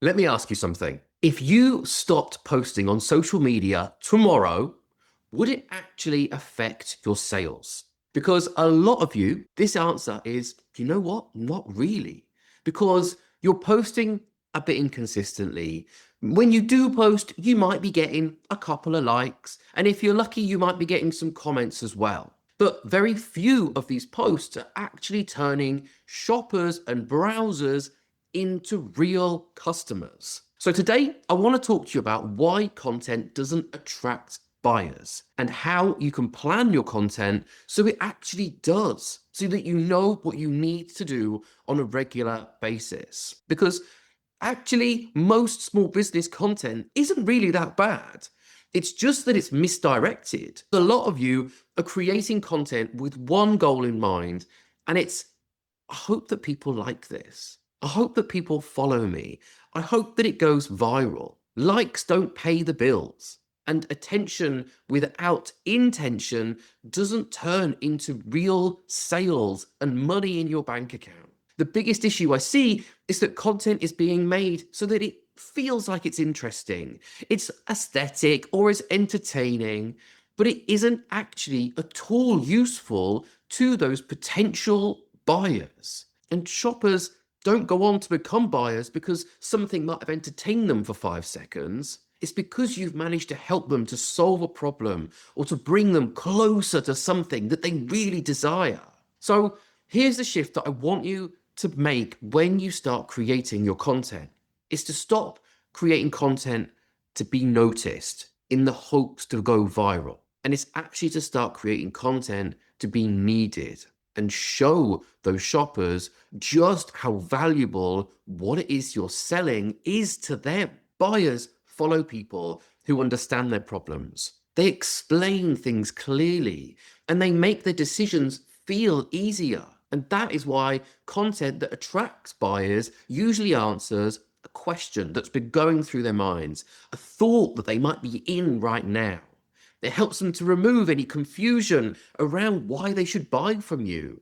Let me ask you something. If you stopped posting on social media tomorrow, would it actually affect your sales? Because a lot of you, this answer is, you know what? Not really. Because you're posting a bit inconsistently. When you do post, you might be getting a couple of likes. And if you're lucky, you might be getting some comments as well. But very few of these posts are actually turning shoppers and browsers into real customers. So today, I want to talk to you about why content doesn't attract buyers and how you can plan your content so it actually does, so that you know what you need to do on a regular basis. Because actually, most small business content isn't really that bad. It's just that it's misdirected. A lot of you are creating content with one goal in mind, and it's, I hope that people like this. I hope that people follow me. I hope that it goes viral. Likes don't pay the bills. And attention without intention doesn't turn into real sales and money in your bank account. The biggest issue I see is that content is being made so that it feels like it's interesting, it's aesthetic, or it's entertaining, but it isn't actually at all useful to those potential buyers. And shoppers don't go on to become buyers because something might have entertained them for 5 seconds. It's because you've managed to help them to solve a problem or to bring them closer to something that they really desire. So here's the shift that I want you to make when you start creating your content. Is to stop creating content to be noticed in the hopes to go viral. And it's actually to start creating content to be needed and show those shoppers just how valuable what it is you're selling is to them. Buyers follow people who understand their problems. They explain things clearly and they make their decisions feel easier. And that is why content that attracts buyers usually answers a question that's been going through their minds, a thought that they might be in right now. It helps them to remove any confusion around why they should buy from you.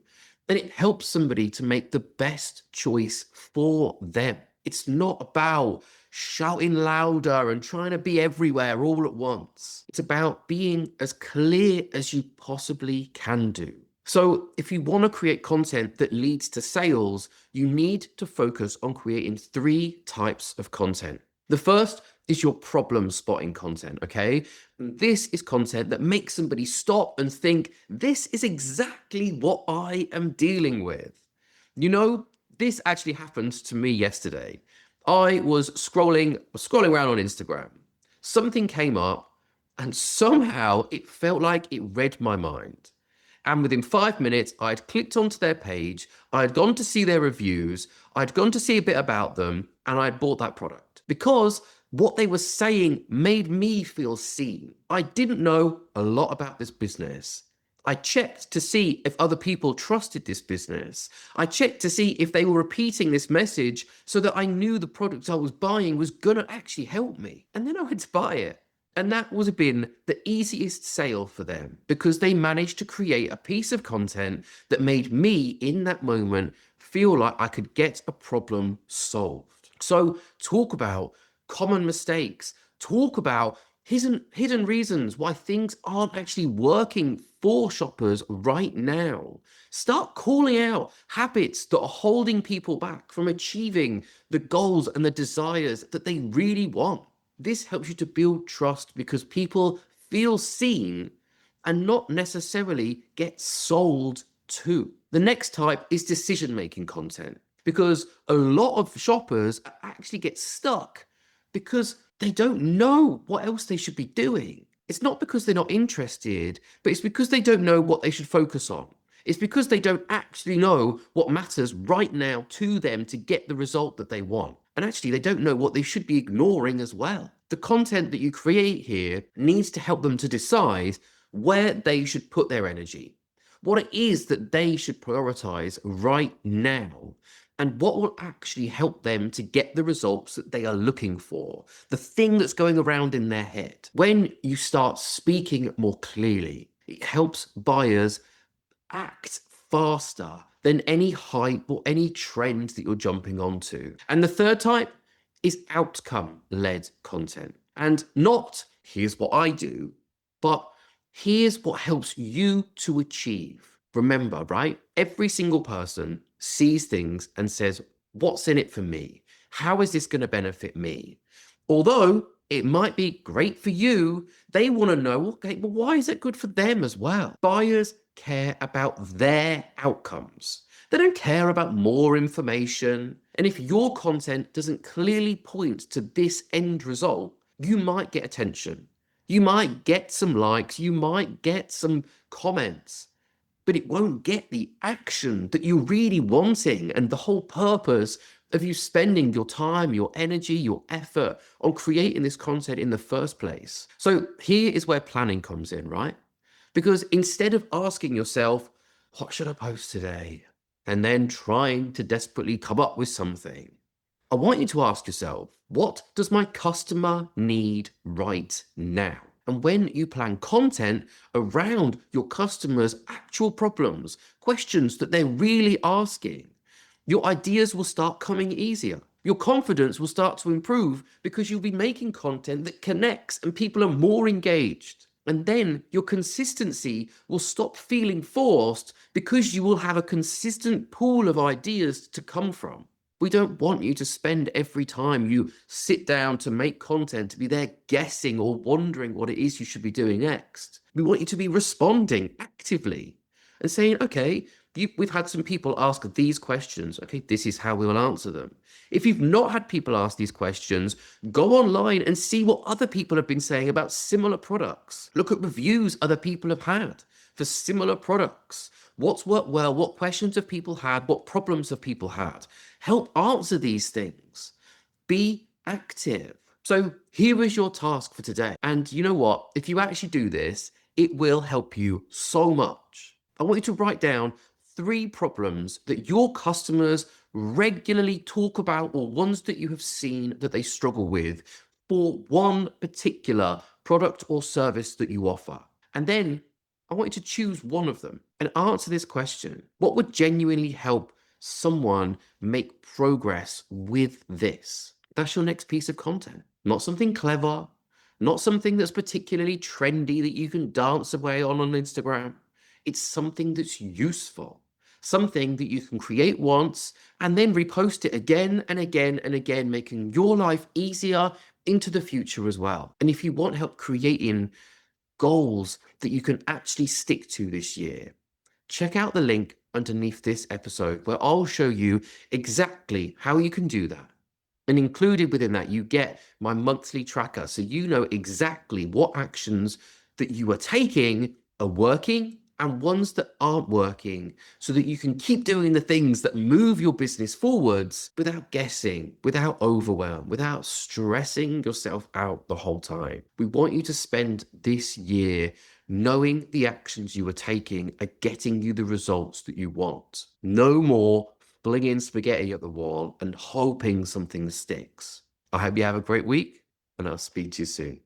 And it helps somebody to make the best choice for them. It's not about shouting louder and trying to be everywhere all at once. It's about being as clear as you possibly can do. So if you want to create content that leads to sales, you need to focus on creating 3 types of content. The first is your problem spotting content, okay? This is content that makes somebody stop and think, this is exactly what I am dealing with. You know, this actually happened to me yesterday. I was scrolling around on Instagram. Something came up and somehow it felt like it read my mind. And within 5 minutes, I'd clicked onto their page, I'd gone to see their reviews, I'd gone to see a bit about them, and I'd bought that product. Because what they were saying made me feel seen. I didn't know a lot about this business. I checked to see if other people trusted this business. I checked to see if they were repeating this message so that I knew the product I was buying was going to actually help me. And then I went to buy it. And that would have been the easiest sale for them because they managed to create a piece of content that made me, in that moment, feel like I could get a problem solved. So talk about common mistakes, talk about hidden reasons why things aren't actually working for shoppers right now. Start calling out habits that are holding people back from achieving the goals and the desires that they really want. This helps you to build trust because people feel seen and not necessarily get sold to. The next type is decision-making content because a lot of shoppers actually get stuck because they don't know what else they should be doing. It's not because they're not interested, but it's because they don't know what they should focus on. It's because they don't actually know what matters right now to them to get the result that they want. And actually, they don't know what they should be ignoring as well. The content that you create here needs to help them to decide where they should put their energy, what it is that they should prioritize right now, and what will actually help them to get the results that they are looking for, the thing that's going around in their head. When you start speaking more clearly, it helps buyers act faster than any hype or any trend that you're jumping onto. And the third type is outcome-led content. And not, here's what I do, but here's what helps you to achieve. Remember, right? Every single person sees things and says, what's in it for me? How is this going to benefit me? Although it might be great for you, they want to know, okay, well, why is it good for them as well? Buyers care about their outcomes. They don't care about more information. And if your content doesn't clearly point to this end result, you might get attention. You might get some likes. You might get some comments, but it won't get the action that you're really wanting. And the whole purpose of you spending your time, your energy, your effort on creating this content in the first place. So here is where planning comes in, right? Because instead of asking yourself, what should I post today? And then trying to desperately come up with something, I want you to ask yourself, what does my customer need right now? And when you plan content around your customers' actual problems, questions that they're really asking, your ideas will start coming easier. Your confidence will start to improve because you'll be making content that connects and people are more engaged. And then your consistency will stop feeling forced because you will have a consistent pool of ideas to come from. We don't want you to spend every time you sit down to make content to be there guessing or wondering what it is you should be doing next. We want you to be responding actively and saying, okay, we've had some people ask these questions. Okay, this is how we will answer them. If you've not had people ask these questions, go online and see what other people have been saying about similar products. Look at reviews other people have had for similar products. What's worked well? What questions have people had? What problems have people had? Help answer these things. Be active. So here is your task for today. And you know what? If you actually do this, it will help you so much. I want you to write down 3 problems that your customers regularly talk about or ones that you have seen that they struggle with for one particular product or service that you offer. And then I want you to choose one of them and answer this question. What would genuinely help someone make progress with this? That's your next piece of content. Not something clever, not something that's particularly trendy that you can dance away on Instagram. It's something that's useful, something that you can create once and then repost it again and again and again, making your life easier into the future as well. And if you want help creating goals that you can actually stick to this year, check out the link underneath this episode where I'll show you exactly how you can do that. And included within that, you get my monthly tracker. So you know exactly what actions that you are taking are working and ones that aren't working, so that you can keep doing the things that move your business forwards without guessing, without overwhelm, without stressing yourself out the whole time. We want you to spend this year knowing the actions you are taking are getting you the results that you want. No more flinging spaghetti at the wall and hoping something sticks. I hope you have a great week, and I'll speak to you soon.